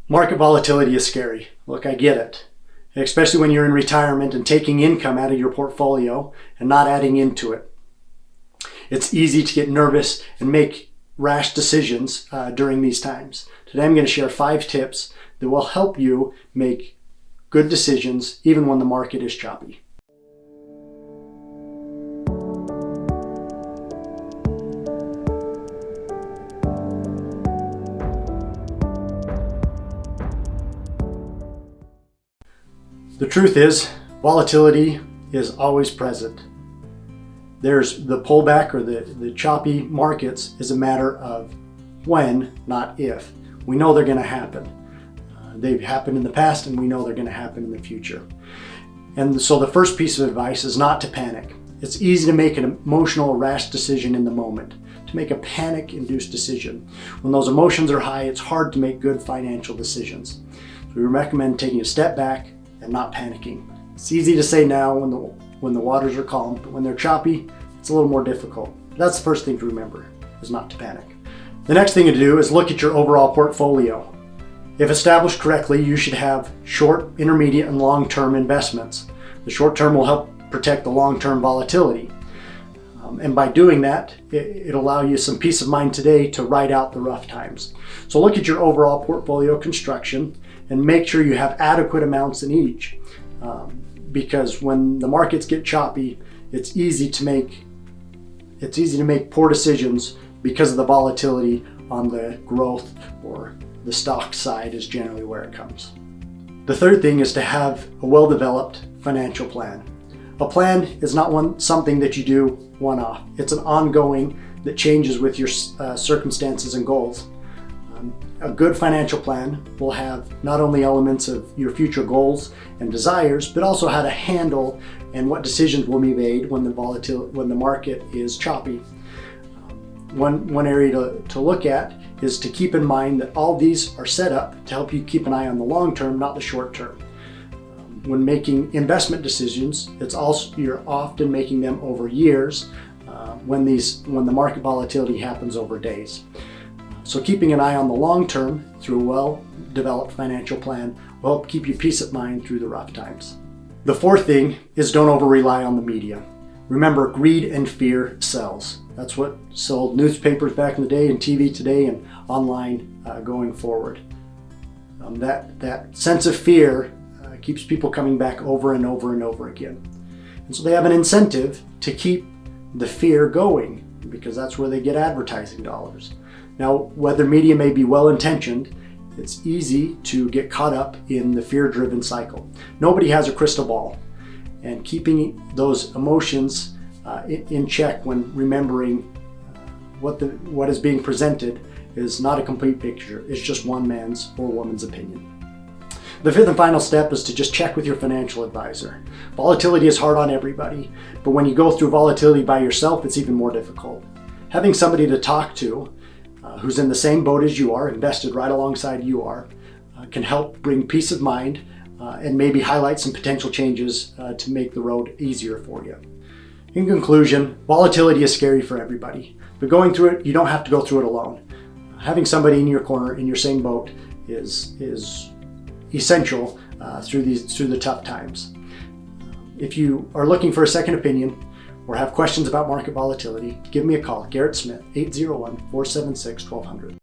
Market volatility is scary. Look, I get it. Especially when you're in retirement and taking income out of your portfolio and not adding into it. It's easy to get nervous and make rash decisions during these times. Today I'm going to share 5 tips that will help you make good decisions even when the market is choppy. The truth is, volatility is always present. There's the pullback or the choppy markets is a matter of when, not if. We know they're going to happen. They've happened in the past and we know they're going to happen in the future. And so the first piece of advice is not to panic. It's easy to make an emotional, rash decision in the moment, to make a panic-induced decision. When those emotions are high, it's hard to make good financial decisions. So we recommend taking a step back and not panicking. It's easy to say now when the waters are calm, but when they're choppy, it's a little more difficult. That's the first thing to remember, is not to panic. The next thing to do is look at your overall portfolio. If established correctly, you should have short, intermediate, and long-term investments. The short-term will help protect the long-term volatility. And by doing that, it'll allow you some peace of mind today to ride out the rough times. So look at your overall portfolio construction and make sure you have adequate amounts in each. Because when the markets get choppy, it's easy to make poor decisions because of the volatility on the growth or the stock side is generally where it comes. The third thing is to have a well-developed financial plan. A plan is not something that you do one-off. It's an ongoing that changes with your circumstances and goals. A good financial plan will have not only elements of your future goals and desires, but also how to handle and what decisions will be made when the market is choppy. One area to look at is to keep in mind that all these are set up to help you keep an eye on the long term, not the short term. When making investment decisions, you're often making them over years when the market volatility happens over days. So keeping an eye on the long term through a well-developed financial plan will help keep you peace of mind through the rough times. The fourth thing is don't over-rely on the media. Remember, greed and fear sells. That's what sold newspapers back in the day and TV today and online going forward. That sense of fear keeps people coming back over and over and over again. And so they have an incentive to keep the fear going because that's where they get advertising dollars. Now, whether media may be well-intentioned, it's easy to get caught up in the fear-driven cycle. Nobody has a crystal ball, and keeping those emotions in check when remembering what is being presented is not a complete picture. It's just one man's or woman's opinion. The fifth and final step is to just check with your financial advisor. Volatility is hard on everybody, but when you go through volatility by yourself, it's even more difficult. Having somebody to talk to who's in the same boat as you are, invested right alongside you are, can help bring peace of mind and maybe highlight some potential changes to make the road easier for you. In conclusion, volatility is scary for everybody, but going through it, you don't have to go through it alone. Having somebody in your corner, in your same boat, is essential through the tough times. If you are looking for a second opinion or have questions about market volatility, give me a call, Garrett Smith, 801-476-1200.